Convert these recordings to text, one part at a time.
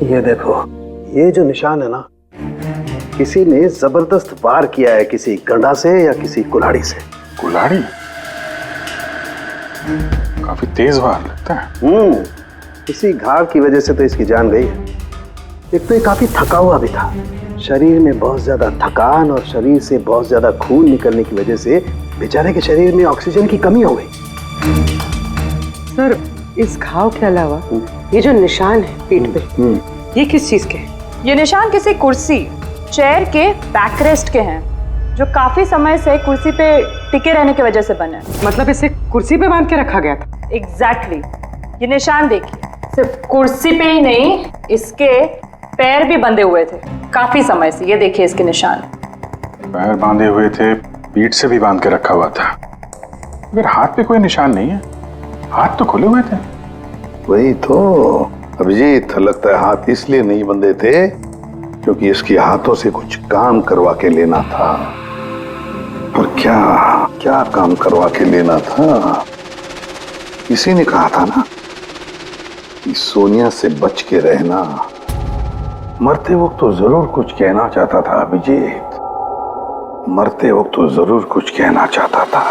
ये देखो, ये जो निशान है ना, किसी ने जबरदस्त वार किया है, किसी गंडा से या किसी कुल्हाड़ी से। कुल्हाड़ी? काफी तेज वार लगता है। इसी घाव की वजह से तो इसकी जान गई है। एक तो ये काफी थका हुआ भी था, शरीर में बहुत ज्यादा थकान और शरीर से बहुत ज्यादा खून निकलने की वजह से बेचारे के शरीर में ऑक्सीजन की कमी हो गई। सर, इस घाव के अलावा ये जो निशान है पीठ पे, ये किस चीज के हैं? ये निशान किसी कुर्सी, चेयर के बैकरेस्ट के हैं, जो काफी समय से कुर्सी पे टिके रहने की वजह से बने। मतलब इसे कुर्सी पे बांध के रखा गया था? एग्जैक्टली। ये निशान देखिए, सिर्फ कुर्सी पे ही नहीं, इसके पैर भी बंधे हुए थे काफी समय से। ये देखिए इसके निशान। पैर बांधे हुए थे, पीठ से भी बांध के रखा हुआ था, मगर हाथ पे कोई निशान नहीं है। हाथ तो खुले हुए थे। वही तो अभिजीत, लगता है हाथ इसलिए नहीं बंधे थे क्योंकि इसके हाथों से कुछ काम करवा के लेना था। और क्या क्या काम करवा के लेना था? किसी ने कहा था ना कि सोनिया से बच के रहना। मरते वक्त तो जरूर कुछ कहना चाहता था अभिजीत, मरते वक्त तो जरूर कुछ कहना चाहता था।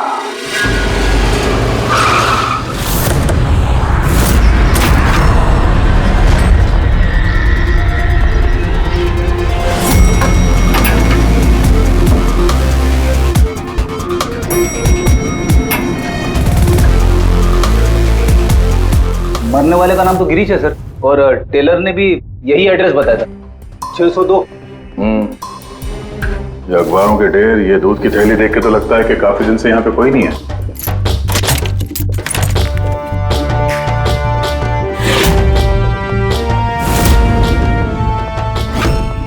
मरने वाले का नाम तो गिरीश है सर, और टेलर ने भी यही एड्रेस बताया था, 602। ये अखबारों के ढेर, ये दूध की थैली देख के तो लगता है कि काफी दिन से यहाँ पे कोई नहीं है।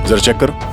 जरा चेक करो।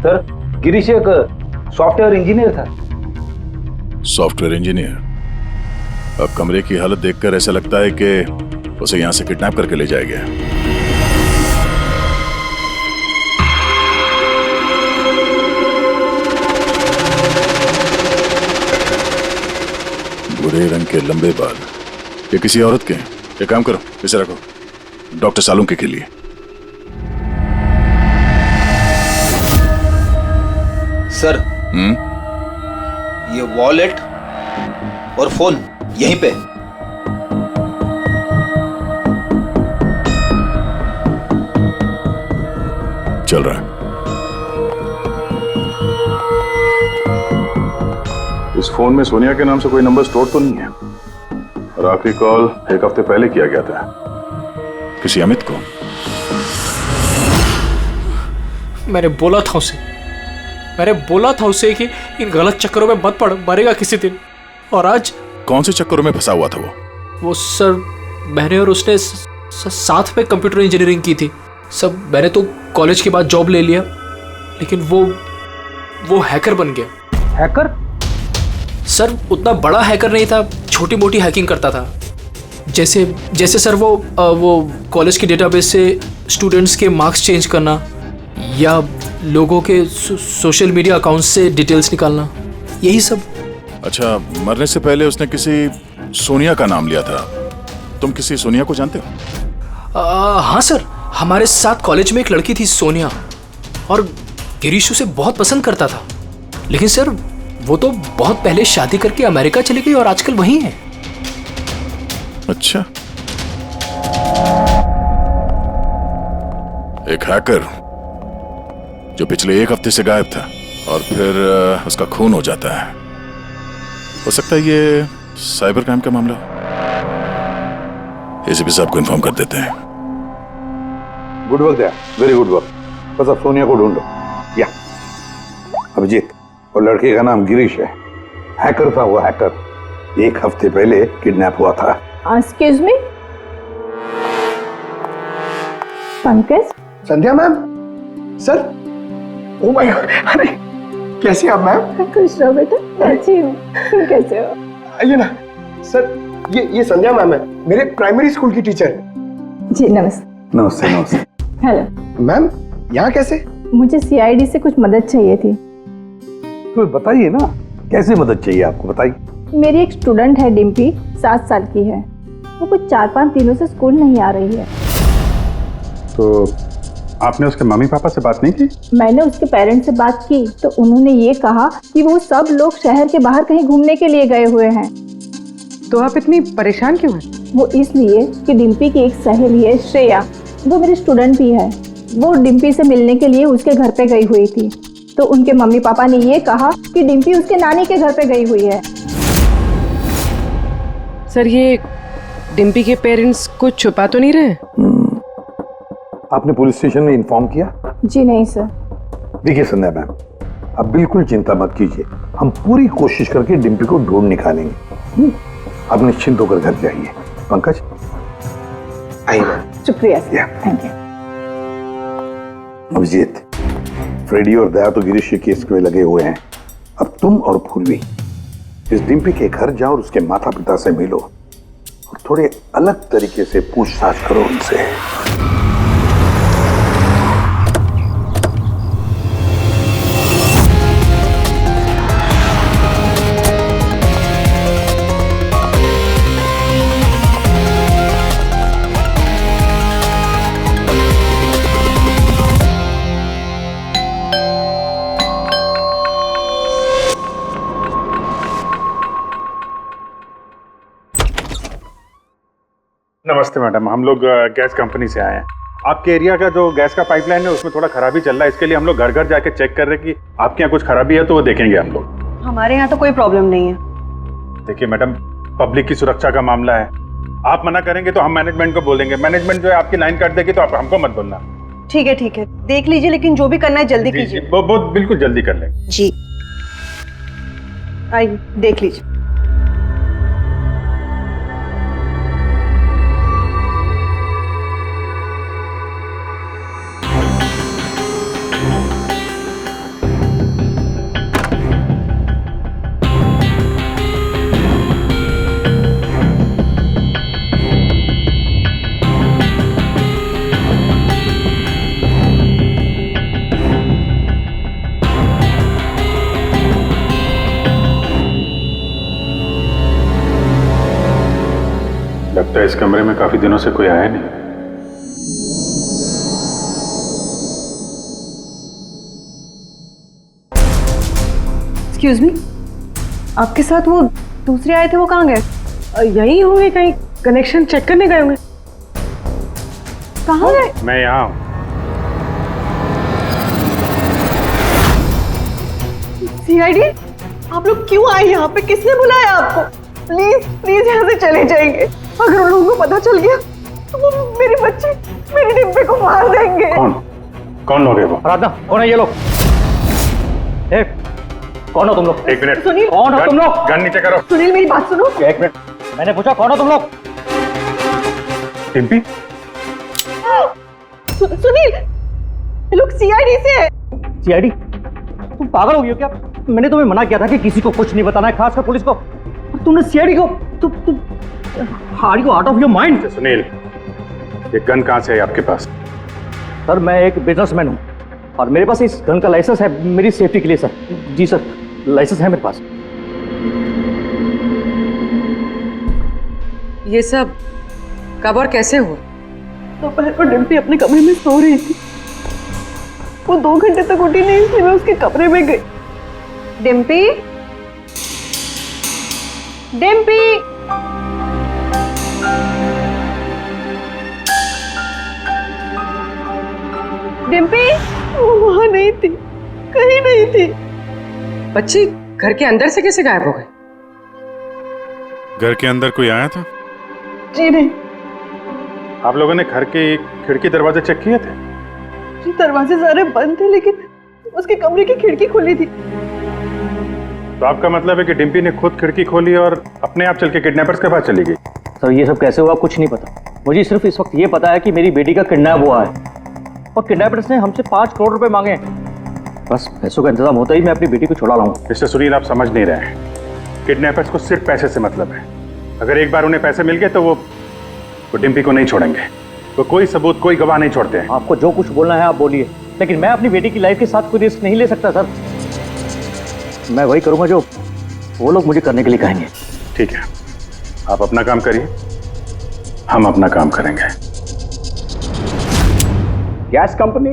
सर, गिरीश एक सॉफ्टवेयर इंजीनियर था। Software engineer? अब कमरे की हालत देखकर ऐसा लगता है कि उसे यहां से किडनैप करके ले जाया गया। भूरे रंग के लंबे बाल, ये किसी औरत के हैं। एक काम करो, इसे रखो डॉक्टर सालुंके के लिए। सर, ये वॉलेट और फोन यहीं पे। चल रहा है। इस फोन में सोनिया के नाम से कोई नंबर स्टोर तो नहीं है, और आखिरी कॉल एक हफ्ते पहले किया गया था। किसी अमित को? मैंने बोला था उसे कि इन गलत चक्करों में मत पड़, मरेगा किसी दिन। और आज कौन से चक्करों में फंसा हुआ था वो सर, मैंने और उसने साथ में कंप्यूटर इंजीनियरिंग की थी सब। मैंने तो कॉलेज के बाद जॉब ले लिया, लेकिन वो हैकर बन गया। हैकर? सर, उतना बड़ा हैकर नहीं था, छोटी मोटी हैकिंग करता था। जैसे सर वो कॉलेज के डेटाबेस से स्टूडेंट्स के मार्क्स चेंज करना, या लोगों के सोशल मीडिया अकाउंट से डिटेल्स निकालना, यही सब। अच्छा, मरने से पहले उसने किसी सोनिया का नाम लिया था। तुम किसी सोनिया को जानते हो? हाँ सर, हमारे साथ कॉलेज में एक लड़की थी सोनिया, और गिरीश उसे बहुत पसंद करता था। लेकिन सर, वो तो बहुत पहले शादी करके अमेरिका चली गई और आजकल वहीं है। अच्छा, एक हैकर जो पिछले एक हफ्ते से गायब था और फिर उसका खून हो जाता है। हो सकता है ये साइबर क्राइम का मामला हो। एसीपी साहब को इन्फॉर्म कर देते हैं। गुड वर्क यार, वेरी गुड वर्क। बस अब सोनिया को ढूंढो। या अभिजीत, और लड़के का नाम गिरीश है, हैकर था वो, हैकर। 1 हफ्ते पहले किडनैप हुआ था। Excuse me, Pankaj. Sandhya ma'am, sir. Oh my God, अरे कैसे आप मैम? खुश रहो बेटा, मैं अच्छी हूँ, तुम कैसे हो? आइए ना सर, ये संध्या मैम है, मेरे प्राइमरी स्कूल की टीचर। जी नमस्ते। नमस्ते नमस्ते। हेलो मैम, यहाँ कैसे? मुझे सीआईडी से कुछ मदद चाहिए थी। तो बताइए ना, कैसे मदद चाहिए आपको, बताइए। मेरी एक स्टूडेंट है डिम्पी, 7 साल की है। वो कुछ 4-5 दिनों से स्कूल नहीं आ रही है। तो आपने उसके मम्मी पापा से बात नहीं की? मैंने उसके पेरेंट्स से बात की तो उन्होंने ये कहा कि वो सब लोग शहर के बाहर कहीं घूमने के लिए गए हुए हैं। तो आप इतनी परेशान क्यों हैं? वो इसलिए कि डिम्पी की एक सहेली है श्रेया, वो मेरी स्टूडेंट भी है। वो डिम्पी से मिलने के लिए उसके घर पे गई हुई थी, तो उनके मम्मी पापा ने ये कहा कि डिम्पी उसके नानी के घर पे गई हुई है। सर, ये डिम्पी के पेरेंट्स कुछ छुपा तो नहीं रहे? आपने पुलिस स्टेशन में इन्फॉर्म किया? जी नहीं सर। देखिए संध्या मैम, आप बिल्कुल चिंता मत कीजिए, हम पूरी कोशिश करके डिम्पी को ढूंढ निकालेंगे। आप निश्चिंत होकर घर जाइए। पंकज आइए। शुक्रिया sir, thank you. Abhijeet, Freddy और दया तो गिरीश के केस में लगे हुए हैं। अब तुम और पूर्वी इस डिम्पी के घर जाओ और उसके माता पिता से मिलो और थोड़े अलग तरीके से पूछताछ करो उनसे। नमस्ते मैडम, हम लोग गैस कंपनी से आए हैं। आपके एरिया का जो गैस का पाइपलाइन है उसमें थोड़ा खराबी चल रहा है, इसके लिए हम लोग घर घर जाके चेक कर रहे हैं कि आपके यहाँ कुछ खराबी है तो वो देखेंगे हम लोग। हमारे यहाँ तो कोई प्रॉब्लम नहीं है। देखिए मैडम, पब्लिक की सुरक्षा का मामला है, आप मना करेंगे तो हम मैनेजमेंट को बोलेंगे, मैनेजमेंट जो है आपकी लाइन काट देगी तो आप हमको मत बोलना। ठीक है, देख लीजिए, लेकिन जो भी करना है जल्दी कीजिए। वो बिल्कुल जल्दी कर लेंगे। जी आइए, देख लीजिए। लगता है इस कमरे में काफी दिनों से कोई आया नहीं। एक्सक्यूज मी, आपके साथ वो दूसरे आए थे, वो कहाँ गए? यही होंगे, कहीं कनेक्शन चेक करने गए होंगे। कहाँ गए? मैं यहाँ हूँ। सीआईडी, आप लोग क्यों आए यहाँ पे? किसने बुलाया आपको? प्लीज प्लीज यहाँ से चले जाएंगे। अगर उन लोगों को पता चल गया तो वो मेरे बच्चे, मेरे डिब्बे को मार देंगे। कौन लोग है वो? आराधना, कौन है ये लोग? कौन हो तुम लोग? एक मिनट, सुनील, कौन हो तुम लोग? गन नीचे करो। सुनील मेरी बात सुनो। एक मिनट, मैंने पूछा कौन हो तुम लोग? डिम्पी? सुनील, ये लोग सीआईडी से है। सीआईडी? तुम पागल हो गई हो क्या? मैंने तुम्हें मना किया था कि किसी को कुछ नहीं बताना है, खासकर पुलिस को। तुमने सीआईडी को, तुम are you out of your mind? Sunil, ये गन कहाँ से है आपके पास? सर, मैं एक बिजनेसमैन हूँ और मेरे पास इस गन का लाइसेंस है मेरी सेफ्टी के लिए सर। जी सर, लाइसेंस है मेरे पास। ये सब कब और कैसे हुआ? दोपहर को डिम्पी अपने कमरे में सो रही थी। वो 2 घंटे तक उठी नहीं, इसलिए मैं उसके कमरे में गई। डिम्पी, डिम्पी, डिम्पी, वो वहां नहीं थी, कहीं नहीं थी। बच्ची घर के अंदर से कैसे गायब हो गई? घर के अंदर कोई आया था? जी नहीं, आप लोगों ने घर के खिड़की दरवाजे चेक किए थे? जी दरवाजे सारे बंद थे, लेकिन उसके कमरे की खिड़की खुली थी। तो आपका मतलब है कि डिम्पी ने खुद खिड़की खोली और अपने आप चल के किडनैपर्स के पास चली गई? सर ये सब कैसे हुआ कुछ नहीं पता, मुझे सिर्फ इस वक्त ये पता है कि मेरी बेटी का किडनैप हुआ है और किडनैपर्स ने हमसे 5 करोड़ रुपए मांगे हैं। बस पैसों का इंतजाम होता ही मैं अपनी बेटी को छुड़ा लाऊंगा। मिस्टर सुनील, आप समझ नहीं रहे हैं। किडनैपर्स को सिर्फ पैसे से मतलब है। अगर एक बार उन्हें पैसे मिल गए तो वो डिम्पी को नहीं छोड़ेंगे। वो कोई सबूत, कोई गवाह नहीं छोड़ते हैं। आपको जो कुछ बोलना है आप बोलिए, लेकिन मैं अपनी बेटी की लाइफ के साथ कोई रिस्क नहीं ले सकता सर। मैं वही करूंगा जो वो लोग मुझे करने के लिए कहेंगे। ठीक है, आप अपना काम करिए, हम अपना काम करेंगे। गैस कंपनी,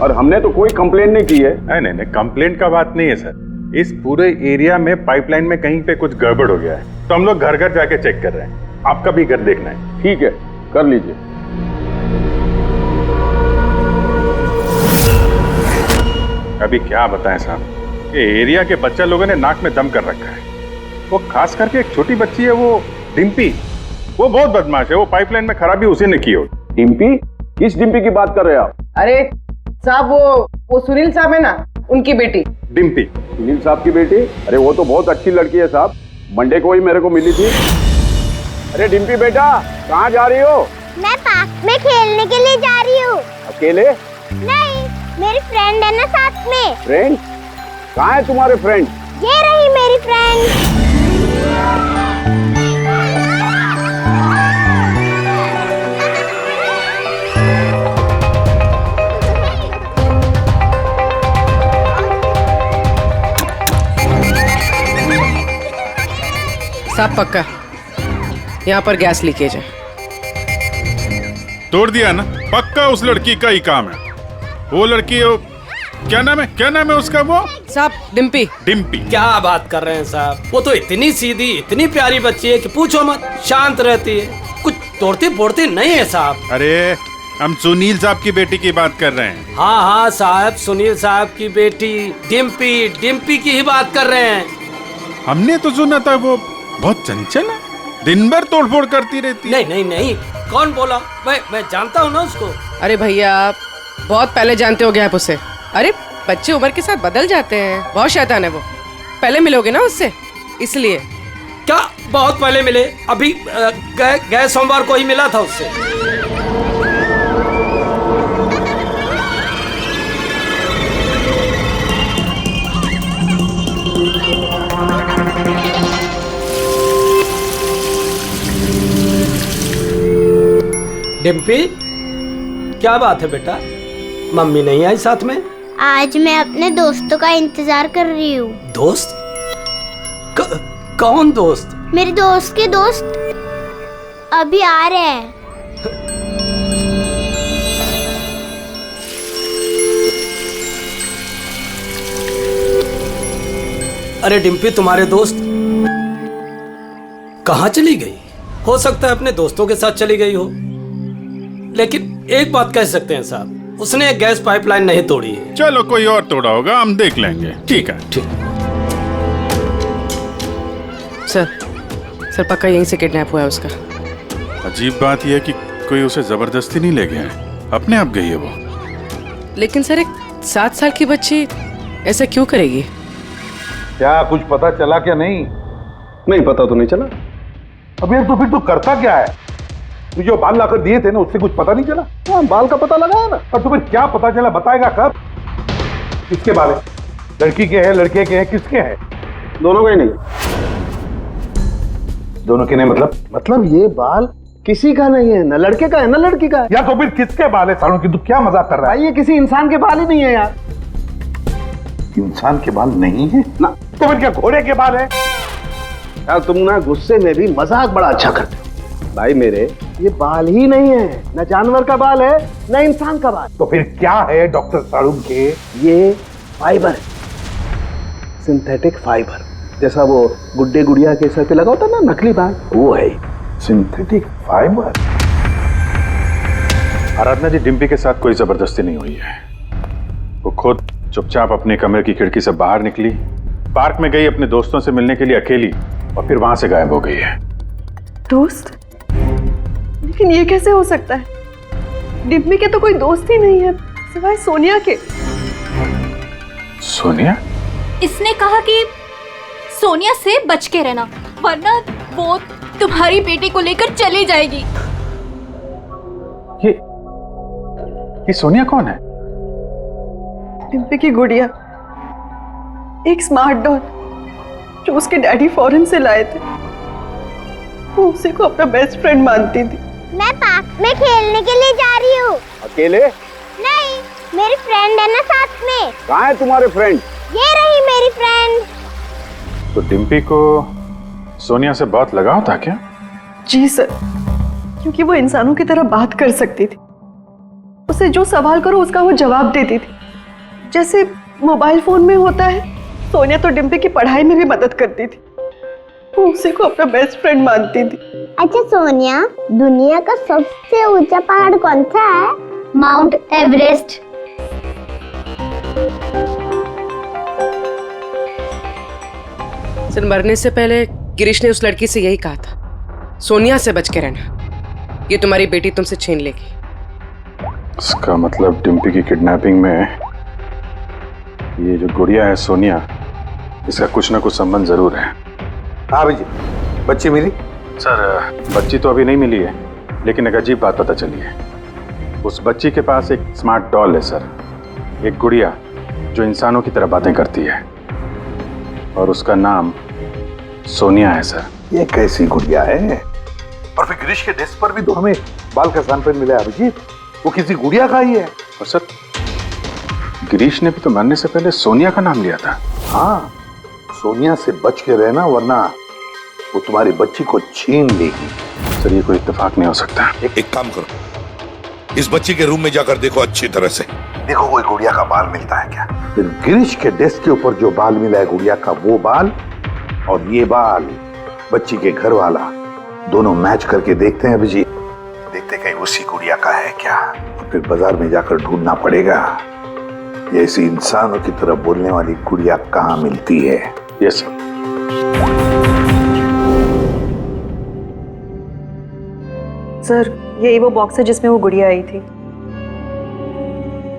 और हमने तो कोई कंप्लेंट नहीं की है। नहीं, कंप्लेंट का बात नहीं है सर। इस पूरे एरिया में पाइपलाइन में कहीं पे कुछ गड़बड़ हो गया है, तो हम लोग घर घर जाके चेक कर रहे हैं। आपका भी घर देखना है। ठीक है, कर लीजिए। अभी क्या बताएं साहब, ये एरिया के बच्चा लोगों ने नाक में दम कर रखा है। वो खास करके एक छोटी बच्ची है, वो डिम्पी, वो बहुत बदमाश है। वो पाइपलाइन में खराबी उसी ने की हो। डिम्पी? किस डिम्पी की बात कर रहे हैं आप? अरे साहब, वो सुनील साहब है ना, उनकी बेटी डिम्पी। सुनील साहब की बेटी? अरे वो तो बहुत अच्छी लड़की है साहब, मंडे को ही मेरे को मिली थी। अरे डिम्पी बेटा, कहाँ जा रही हो? मैं पार्क में खेलने के लिए जा रही हूँ। अकेले? नहीं, मेरी फ्रेंड है ना साथ में। फ्रेंड? कहाँ है तुम्हारे फ्रेंड? ये रही मेरी फ्रेंड। साहब पक्का यहाँ पर गैस लीकेज है। तोड़ दिया ना, पक्का उस लड़की का ही काम है। वो लड़की, क्या नाम है उसका? वो साहब डिम्पी। डिम्पी? क्या बात कर रहे हैं साहब, वो तो इतनी सीधी, इतनी प्यारी बच्ची है कि पूछो मत। शांत रहती है, कुछ तोड़ती फोड़ती नहीं है साहब। अरे हम सुनील साहब की बेटी की बात कर रहे हैं। हाँ साहब, सुनील साहब की बेटी डिम्पी की ही बात कर रहे हैं। हमने तो सुना था वो बहुत चंचल है, दिन भर तोड़फोड़ करती रहती है। नहीं, कौन बोला? मैं जानता हूँ ना उसको। अरे भैया, आप बहुत पहले जानते हो गया उसे। अरे बच्चे उम्र के साथ बदल जाते हैं, बहुत शैतान है वो। पहले मिलोगे ना उससे, इसलिए। क्या बहुत पहले मिले? अभी गए सोमवार को ही मिला था उससे। डिम्पी, क्या बात है बेटा, मम्मी नहीं आई साथ में? आज मैं अपने दोस्तों का इंतजार कर रही हूँ। दोस्त? कौन दोस्त? मेरे दोस्त के दोस्त अभी आ रहे हैं। अरे डिम्पी, तुम्हारे दोस्त कहाँ चली गई? हो सकता है अपने दोस्तों के साथ चली गई हो, लेकिन एक बात कह सकते हैं साहब, उसने गैस पाइपलाइन नहीं तोड़ी है। चलो कोई और तोड़ा होगा, हम देख लेंगे। ठीक है। सर पक्का यहीं से किडनैप हुआ है उसका। अजीब बात यह है कि कोई उसे जबरदस्ती नहीं ले गया है, अपने आप गई है वो। लेकिन सर, एक 7 साल की बच्ची ऐसा क्यों करेगी? क्या कुछ पता चला क्या? नहीं पता तो नहीं चला। अब यार तो फिर तू करता क्या है? तू जो बाल लाकर दिए थे ना, उससे कुछ पता नहीं चला? हाँ, बाल का पता लगा है ना। और तुम्हें क्या पता चला, बताएगा कब? किसके बाल है? लड़की के हैं, लड़के के हैं, किसके हैं? दोनों के नहीं। दोनों के नहीं मतलब ये बाल किसी का नहीं है, ना लड़के का है ना लड़की का है। या तो फिर किसके बाल है? सालों की तू क्या मजाक कर रहा है? भाई ये किसी इंसान के बाल ही नहीं है यार। इंसान के बाल नहीं है ना। तो फिर क्या घोड़े के बाल है? यार तुम ना गुस्से में भी मजाक बड़ा अच्छा करते हो। भाई मेरे, ये बाल ही नहीं है, ना जानवर का बाल है ना इंसान का बाल। तो फिर क्या है डॉक्टर साड़ू के? ये फाइबर है, सिंथेटिक फाइबर। जैसा वो गुड्डे गुड़िया के सर पे लगा होता ना नकली बाल, वो है सिंथेटिक फाइबर। आराधना जी, डिम्पी के साथ कोई जबरदस्ती नहीं हुई है। वो खुद चुपचाप अपने कमरे की खिड़की से बाहर निकली, पार्क में गई अपने दोस्तों से मिलने के लिए अकेली, और फिर वहां से गायब हो गई है। दोस्त? लेकिन ये कैसे हो सकता है? डिम्पी के तो कोई दोस्त ही नहीं है सिवाय सोनिया के। सोनिया? इसने कहा कि सोनिया से बच के रहना, वरना वो तुम्हारी बेटी को लेकर चली जाएगी। ये सोनिया कौन है? डिम्पी की गुड़िया, एक स्मार्ट डॉल जो उसके डैडी फॉरेन से लाए थे। वो उसी को अपना बेस्ट फ्रेंड मानती थी। मैं पार्क में खेलने के लिए जा रही हूँ। अकेले? नहीं, मेरी फ्रेंड है ना साथ में। कहाँ है तुम्हारे फ्रेंड? ये रही मेरी फ्रेंड। तो डिम्पी को सोनिया से बहुत लगाव था क्या? जी सर, क्योंकि वो इंसानों की तरह बात कर सकती थी। उसे जो सवाल करो उसका वो जवाब देती थी। जैसे मोबाइल फोन में होता है, सोनिया तो डिम्पी की पढ़ाई में भी मदद करती थी। वो उसी को अपना बेस्ट फ्रेंड मानती थी। अच्छा सोनिया, दुनिया का सबसे ऊंचा पहाड़ कौन सा है? Mount Everest. सर, मरने से पहले गिरीश ने उस लड़की से यही कहा था, सोनिया से बच के रहना, ये तुम्हारी बेटी तुमसे छीन लेगी। इसका मतलब डिम्पी की किडनैपिंग में ये जो गुड़िया है सोनिया, इसका कुछ ना कुछ संबंध जरूर है। हाँ भैया, बच्ची मिली? सर, बच्ची तो अभी नहीं मिली है, लेकिन एक अजीब बात पता चली है। उस बच्ची के पास एक स्मार्ट डॉल है सर, एक गुड़िया जो इंसानों की तरह बातें करती है, और उसका नाम सोनिया है सर। ये कैसी गुड़िया है? और फिर गिरीश के डेस्क पर भी तो हमें बाल का सैंपल मिला है अभिजीत, वो किसी गुड़िया का ही है। और सर, गिरीश ने भी तो मरने से पहले सोनिया का नाम लिया था। हाँ, सोनिया से बच के रहना, वरना वो तुम्हारी बच्ची को छीन लेगी। सर, ये कोई इत्तेफाक नहीं हो सकता। एक काम करो, इस बच्ची के रूम में जाकर देखो अच्छी तरह से। देखो कोई गुड़िया का बाल मिलता है क्या। फिर गिरीश के डेस्क के ऊपर जो बाल मिला है गुड़िया का, वो बाल और ये बाल बच्ची के घर वाला, दोनों मैच करके देखते हैं अभिजीत। देखते कहीं उसी गुड़िया का है क्या। और फिर बाजार में जाकर ढूंढना पड़ेगा ये ऐसी इंसानों की तरह बोलने वाली गुड़िया कहाँ मिलती है। Yes sir. सर, यही वो बॉक्स है जिसमें वो गुड़िया आई थी।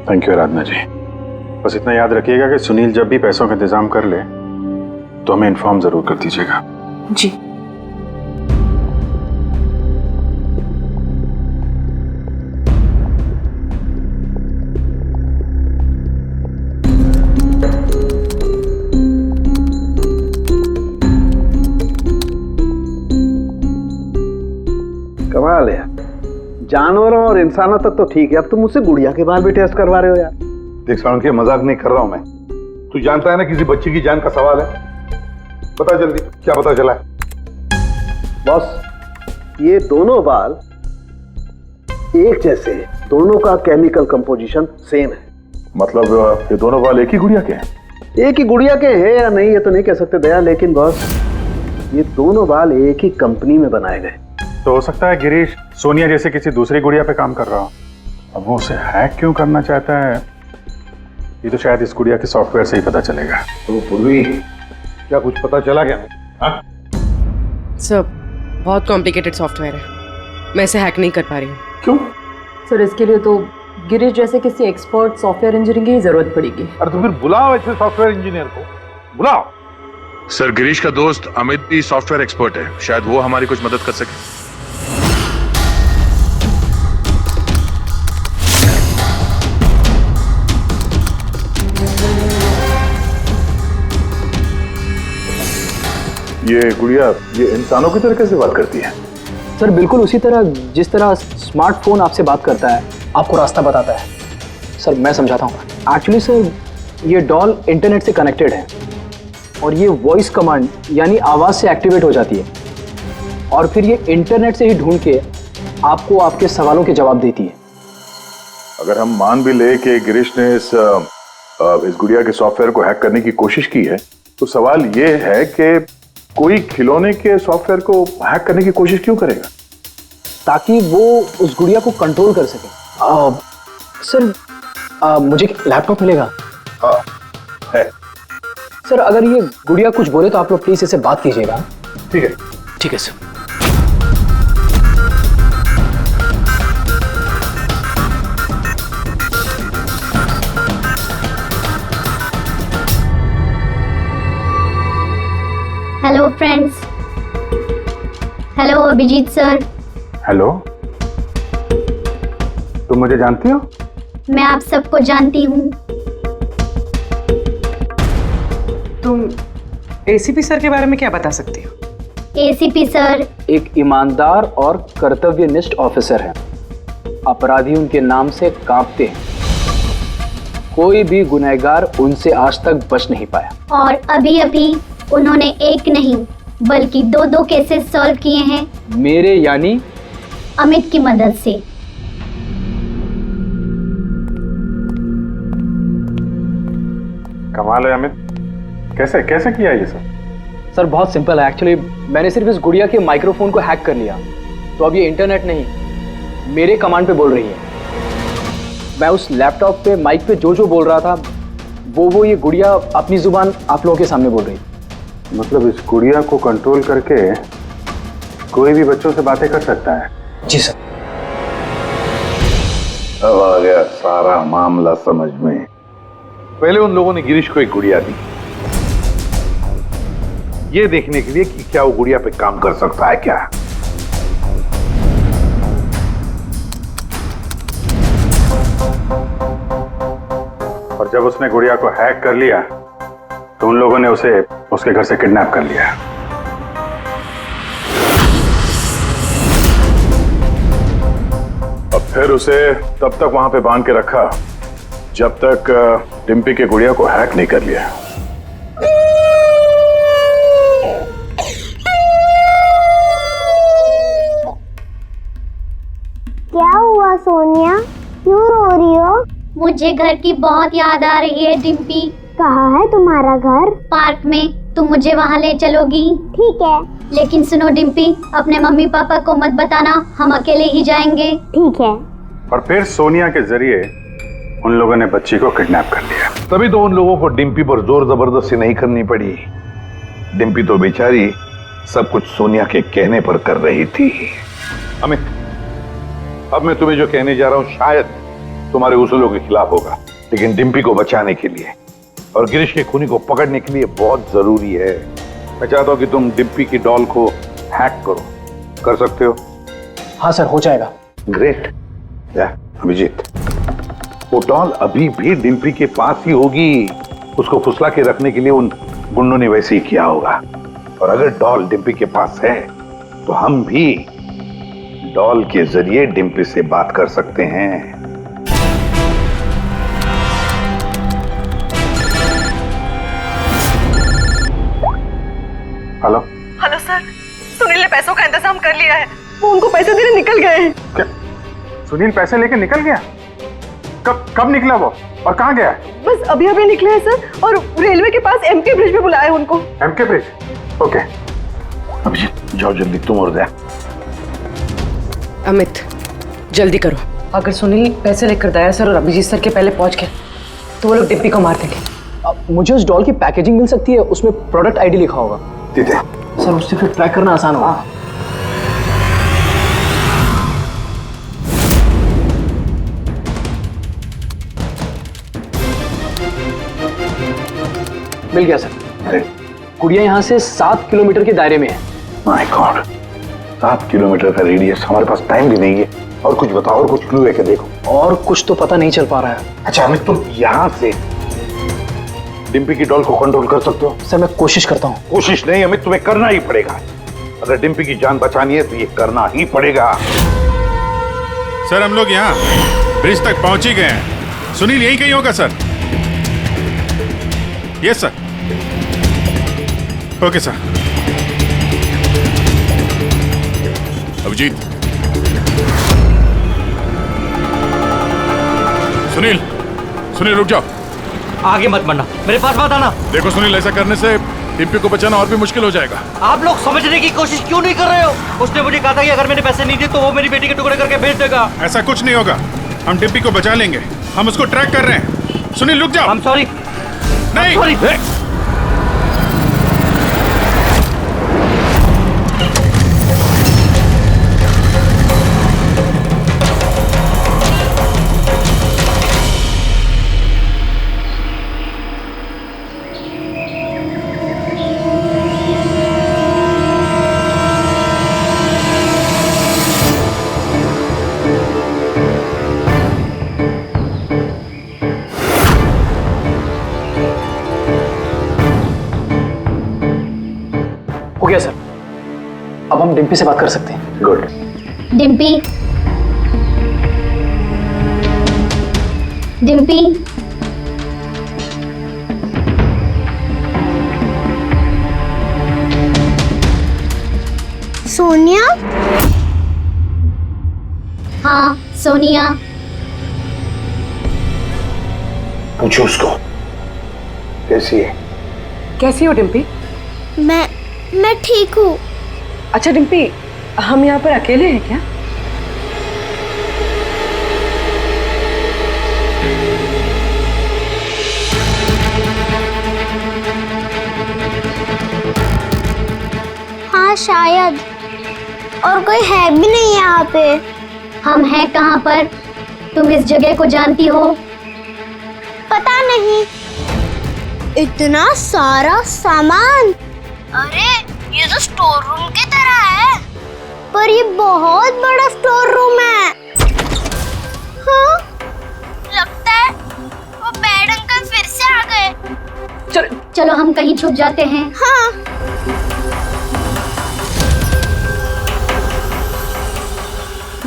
थैंक यू आराधना जी। बस इतना याद रखिएगा कि सुनील जब भी पैसों का इंतजाम कर ले तो हमें इन्फॉर्म जरूर कर दीजिएगा। जी। कमाल है, जानवरों और इंसानों तक तो ठीक है, अब तुम मुझसे गुड़िया के बाल भी टेस्ट करवा रहे हो यार। देख साउंड के मजाक नहीं कर रहा हूं मैं। तू जानता है ना किसी बच्ची की जान का सवाल है। बता जल्दी, क्या पता चला है? बॉस, ये दोनों बाल एक जैसे हैं, दोनों का केमिकल कंपोजिशन सेम है। मतलब ये दोनों बाल एक ही गुड़िया के हैं? एक ही गुड़िया के हैं या नहीं ये तो नहीं कह सकते दया, लेकिन बॉस ये दोनों बाल एक ही कंपनी में बनाए गए। तो हो सकता है गिरीश सोनिया जैसे किसी दूसरी गुड़िया पे काम कर रहा हो। अब वो उसे हैक क्यों करना चाहता है, ये तो शायद इस गुड़िया के सॉफ्टवेयर से ही पता चलेगा। तो पूर्वी, क्या कुछ पता चला क्या? हाँ? सर, बहुत कॉम्प्लिकेटेड सॉफ्टवेयर है, मैं इसे हैक नहीं कर पा रही हूँ। क्यों? सर, इसके लिए तो गिरीश जैसे किसी एक्सपर्ट सॉफ्टवेयर इंजीनियर की जरूरत पड़ेगी। अरे तो फिर बुलाओ ऐसे सॉफ्टवेयर इंजीनियर को, बुलाओ। सर, गिरीश का दोस्त अमित भी सॉफ्टवेयर एक्सपर्ट है, शायद वो हमारी कुछ मदद कर सके। ये गुड़िया ये इंसानों की तरह कैसे बात करती है? सर, बिल्कुल उसी तरह जिस तरह स्मार्टफोन आपसे बात करता है, आपको रास्ता बताता है। सर, मैं समझाता हूँ। एक्चुअली सर, ये डॉल इंटरनेट से कनेक्टेड है और ये वॉइस कमांड यानी आवाज़ से एक्टिवेट हो जाती है, और फिर ये इंटरनेट से ही ढूंढ के आपको आपके सवालों के जवाब देती है। अगर हम मान भी ले कि गिरीश ने इस गुड़िया के सॉफ्टवेयर को हैक करने की कोशिश की है, तो सवाल ये है कि कोई खिलौने के सॉफ्टवेयर को हैक करने की कोशिश क्यों करेगा? ताकि वो उस गुड़िया को कंट्रोल कर सके। सर, मुझे लैपटॉप मिलेगा? है। सर, अगर ये गुड़िया कुछ बोले तो आप लोग प्लीज इसे बात कीजिएगा। ठीक है। ठीक है sir. Hello friends. Hello Abhijeet sir. Hello, तुम मुझे जानती हो? मैं आप सबको जानती हूँ। तुम एसीपी सर के बारे में क्या बता सकती हो? एसीपी सर एक ईमानदार और कर्तव्यनिष्ठ ऑफिसर है। अपराधी उनके नाम से कांपते हैं। कोई भी गुनहगार उनसे आज तक बच नहीं पाया। और अभी अभी उन्होंने एक नहीं बल्कि दो केसेस सॉल्व किए हैं मेरे यानी अमित की मदद से। कमाल है अमित, कैसे कैसे किया ये सब? सर बहुत सिंपल है एक्चुअली। मैंने सिर्फ इस गुड़िया के माइक्रोफोन को हैक कर लिया, तो अब ये इंटरनेट नहीं मेरे कमांड पे बोल रही है। मैं उस लैपटॉप पे माइक पे जो बोल रहा था वो ये गुड़िया अपनी जुबान आप लोगों के सामने बोल रही। मतलब इस गुड़िया को कंट्रोल करके कोई भी बच्चों से बातें कर सकता है? जी सर। अब आ गया सारा मामला समझ में। पहले उन लोगों ने गिरीश को एक गुड़िया दी, ये देखने के लिए कि क्या वो गुड़िया पे काम कर सकता है क्या। और जब उसने गुड़िया को हैक कर लिया तो उन लोगों ने उसे उसके घर से किडनैप कर लिया। अब फिर उसे तब तक वहां पे बांध के रखा जब तक डिम्पी के गुड़िया को हैक नहीं कर लिया। क्या हुआ सोनिया, क्यों रो रही हो? मुझे घर की बहुत याद आ रही है डिम्पी। कहाँ है तुम्हारा घर? पार्क में। तुम मुझे वहाँ ले चलोगी? ठीक है। लेकिन सुनो डिम्पी, अपने मम्मी पापा को मत बताना, हम अकेले ही जाएंगे। ठीक है। और फिर सोनिया के जरिए उन लोगों ने बच्ची को किडनैप कर लिया। तभी तो उन लोगों को डिम्पी पर जोर जबरदस्ती नहीं करनी पड़ी। डिम्पी तो बेचारी सब कुछ सोनिया के कहने पर कर रही थी। अमित, अब मैं तुम्हें जो कहने जा रहा हूं शायद तुम्हारे उसूलों के खिलाफ होगा, लेकिन डिम्पी को बचाने के लिए और गिरीश के खूनी को पकड़ने के लिए बहुत जरूरी है। मैं चाहता हूं कि तुम डिम्पी की डॉल को हैक करो। कर सकते हो? हाँ सर, हो जाएगा। ग्रेट। अभिजीत, वो डॉल अभी भी डिम्पी के पास ही होगी। उसको फुसला के रखने के लिए उन गुंडों ने वैसे ही किया होगा। और अगर डॉल डिम्पी के पास है तो हम भी डॉल के जरिए डिम्पी से बात कर सकते हैं। हेलो। हेलो सर, सुनील ने पैसों का इंतजाम कर लिया है। वो उनको पैसे देने निकल गए हैं। क्या सुनील पैसे लेके निकल गया? कब निकला वो और कहाँ गया? बस अभी अभी निकले हैं सर, और रेलवे के पास एमके ब्रिज पे बुलाया है उनको। MK bridge? ओके। अभिजीत जाओ जल्दी, तुम और दया। अमित जल्दी करो। अगर सुनील पैसे लेकर दया सर और अभिजीत सर के पहले पहुंच गए तो वो लोग डिम्पी को मार देंगे। मुझे उस डॉल की पैकेजिंग मिल सकती है, उसमें प्रोडक्ट आईडी लिखा होगा। सर उससे फिर ट्रैक करना आसान होगा। मिल गया सर। गुड़िया यहाँ से 7 किलोमीटर के दायरे में है। माय गॉड, 7 किलोमीटर का रेडियस। हमारे पास टाइम भी नहीं है। और कुछ बताओ, और कुछ क्लू है क्या? देखो और कुछ तो पता नहीं चल पा रहा है। अच्छा अमित, तुम यहाँ से डिम्पी की डॉल को कंट्रोल कर सकते हो? सर मैं कोशिश करता हूँ। कोशिश नहीं अमित, तुम्हें करना ही पड़ेगा। अगर डिम्पी की जान बचानी है तो ये करना ही पड़ेगा। सर हम लोग यहाँ ब्रिज तक पहुंच ही गए हैं। सुनील यहीं कहीं होगा sir. Yes sir. Okay sir. Abhijeet, Sunil, Sunil रुक जाओ। आगे मत बढ़ना, मेरे पास मत आना। देखो सुनील, ऐसा करने से डिम्पी को बचाना और भी मुश्किल हो जाएगा। आप लोग समझने की कोशिश क्यों नहीं कर रहे हो? उसने मुझे कहा था कि अगर मैंने पैसे नहीं दिए तो वो मेरी बेटी के टुकड़े करके भेज देगा। ऐसा कुछ नहीं होगा, हम डिम्पी को बचा लेंगे। हम उसको ट्रैक कर रहे हैं। सुनील रुक जाओ। I'm sorry। नहीं। I'm sorry। अब हम डिम्पी से बात कर सकते हैं। गुड। डिम्पी, डिम्पी, सोनिया? हाँ, सोनिया। पूछो उसको कैसी है। कैसी हो डिम्पी? मैं ठीक हूँ। अच्छा डिम्पी, हम यहाँ पर अकेले हैं क्या? हाँ शायद, और कोई है भी नहीं यहाँ पे। हम हैं कहाँ पर? तुम इस जगह को जानती हो? पता नहीं। इतना सारा सामान। अरे ये तो स्टोर रूम की तरह है। पर ये बहुत बड़ा स्टोर रूम है। हाँ, लगता है वो बैड अंकल फिर से आ गए। चलो हम कहीं छुप जाते हैं। हाँ।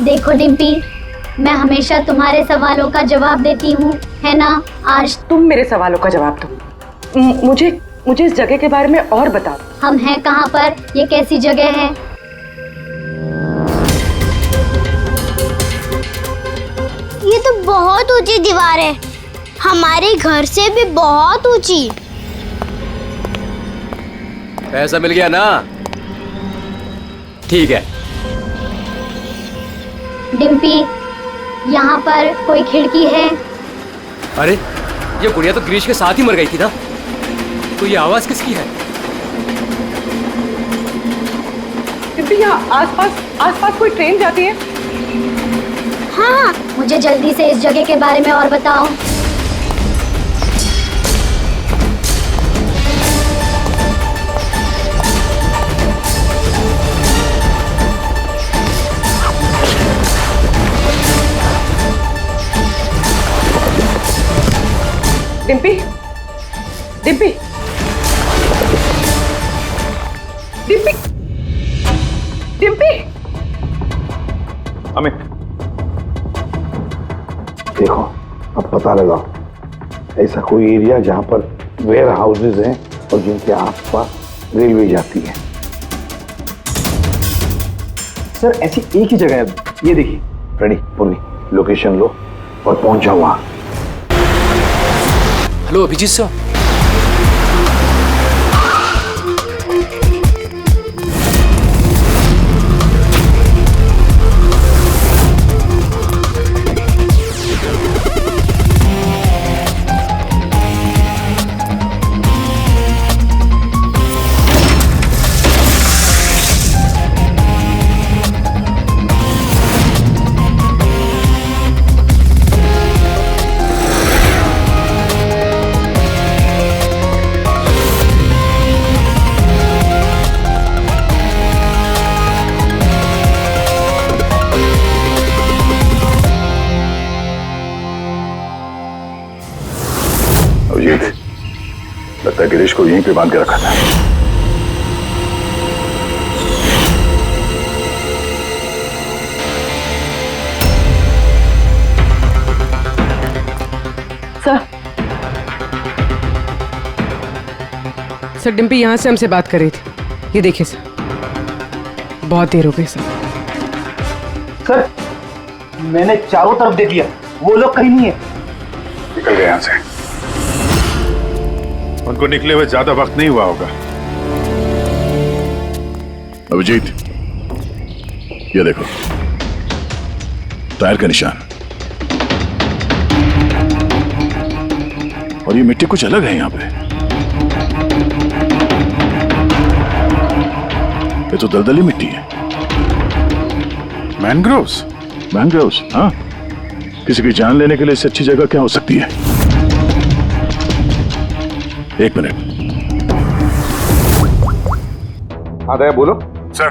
देखो डिम्पी, मैं हमेशा तुम्हारे सवालों का जवाब देती हूँ, है ना? आज तुम मेरे सवालों का जवाब दो। मुझे इस जगह के बारे में और बताओ। हम हैं कहाँ पर? ये कैसी जगह है? ये तो बहुत ऊंची दीवार है, हमारे घर से भी बहुत ऊंची। पैसा मिल गया ना? ठीक है। डिम्पी, यहाँ पर कोई खिड़की है? अरे ये गुड़िया तो गिरीश के साथ ही मर गई थी ना, तो ये आवाज किसकी है? डिम्पी, यहाँ आसपास कोई ट्रेन जाती है? हाँ, मुझे जल्दी से इस जगह के बारे में और बताओ। डिम्पी, डिम्पी, डिम्पी, डिम्पी। अमित, देखो अब पता लगाओ ऐसा कोई एरिया जहां पर वेयर हाउसेज हैं और जिनके आसपास रेलवे जाती है। सर ऐसी एक ही जगह है, ये देखिए। रेडी पूरी लोकेशन लो और पहुंच जाओ वहां। Hello Abhijeet sir. लगता है गिरीश को यहीं पे बांध के रखा था। सर डिम्पी यहाँ से हमसे बात कर रही थी। ये देखिए सर, बहुत देर हो गई सर। सर मैंने चारों तरफ देख लिया, वो लोग कहीं नहीं है। निकल गए यहाँ से। उनको निकले हुए ज्यादा वक्त नहीं हुआ होगा। अभिजीत, ये देखो टायर का निशान, और ये मिट्टी कुछ अलग है यहाँ पे। ये तो दलदली मिट्टी है। मैनग्रोव्स? मैनग्रोव्स, हाँ। किसी की जान लेने के लिए इससे अच्छी जगह क्या हो सकती है? एक मिनट। हाँ दया बोलो। सर,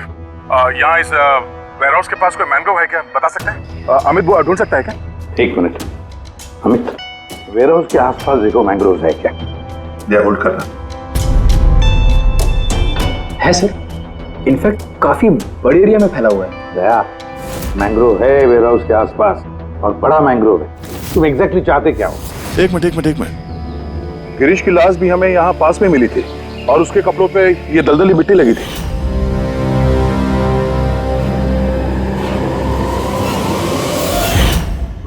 यहाँ इस वेयरहाउस के पास कोई मैंग्रोव है क्या, बता सकते हैं? अमित वो ढूंढ सकता है क्या? एक मिनट अमित, वेयरहाउस के आसपास देखो मैंग्रोव है क्या? या होल्ड करना है सर, इनफैक्ट काफी बड़े एरिया में फैला हुआ है। दया, मैंग्रोव है वेयर हाउस के आसपास और बड़ा मैंग्रोव है। तुम एग्जैक्टली चाहते क्या हो? एक मिनट। गिरीश की लाश भी हमें यहाँ पास में मिली थी और उसके कपड़ों पे ये दलदली मिट्टी लगी थी।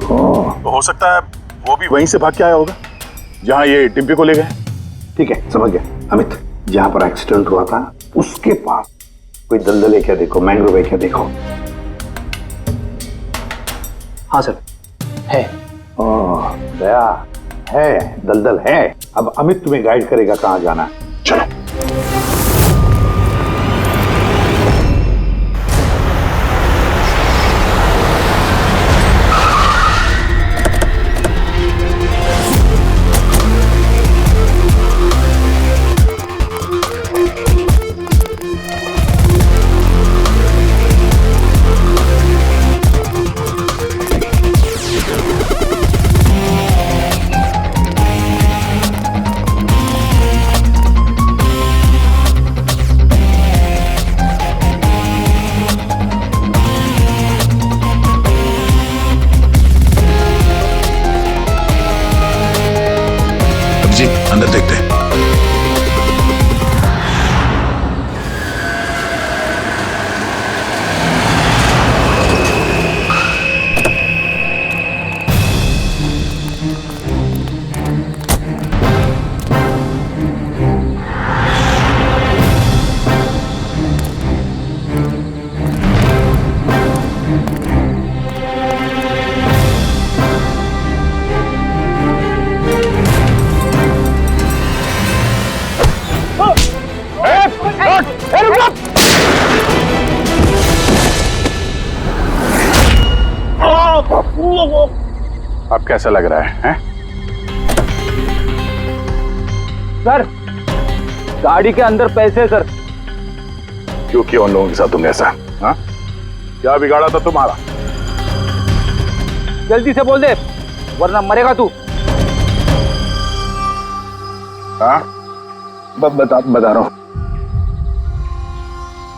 तो हो सकता है वो भी वहीं से भाग के आया होगा जहाँ ये डिम्पी को ले गए। ठीक है, समझ गया। अमित, जहां पर एक्सीडेंट हुआ था उसके पास कोई दलदल है क्या देखो, मैंग्रोव है क्या देखो। हाँ सर, है। ओह दया, है दलदल है। अब अमित तुम्हें गाइड करेगा कहाँ जाना है। चलो। जी अंदर देखते हैं। अब कैसा लग रहा है, हैं? सर, गाड़ी के अंदर पैसे सर। क्यों किया उन लोगों के साथ तुमने ऐसा? हाँ? क्या बिगाड़ा था तुम्हारा? जल्दी से बोल दे वरना मरेगा तू। हाँ? बता रहा हूँ।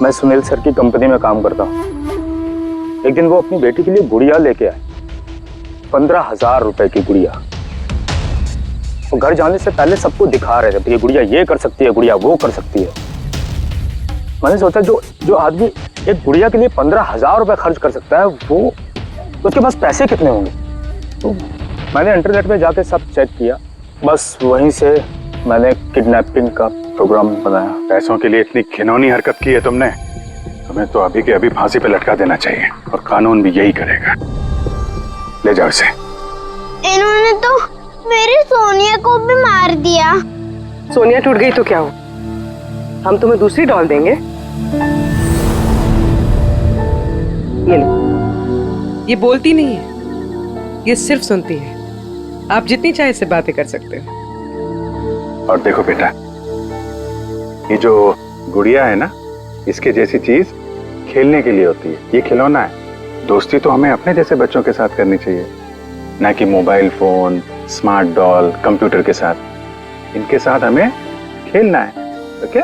मैं सुनील सर की कंपनी में काम करता हूँ। एक दिन वो अपनी बेटी के लिए गुड़िया लेके आए, 15,000 रुपए की गुड़िया। वो घर जाने से पहले सबको दिखा रहे थे, ये गुड़िया ये कर सकती है, गुड़िया वो कर सकती है। मैंने सोचा जो आदमी एक गुड़िया के लिए 15,000 रुपए खर्च कर सकता है, वो उसके पास पैसे कितने होंगे। तो मैंने इंटरनेट में जाके सब चेक किया, बस वहीं से मैंने किडनैपिंग का प्रोग्राम बनाया। पैसों के लिए इतनी घिनौनी हरकत की है तुमने, तुम्हें तो अभी के अभी फांसी पे लटका देना चाहिए और कानून भी यही करेगा। ले जाओ इसे। इन्होंने तो मेरी सोनिया को भी मार दिया। सोनिया टूट गई तो क्या हो, हम तुम्हें दूसरी डॉल देंगे। ये लो, ये बोलती नहीं है, ये सिर्फ सुनती है। आप जितनी चाहे इससे बातें कर सकते हो। और देखो बेटा, ये जो गुड़िया है ना, इसके जैसी चीज खेलने के लिए होती है, ये खिलौना है। दोस्ती तो हमें अपने जैसे बच्चों के साथ करनी चाहिए, ना कि mobile phone, smart doll, computer के साथ। इनके साथ हमें खेलना है, ओके?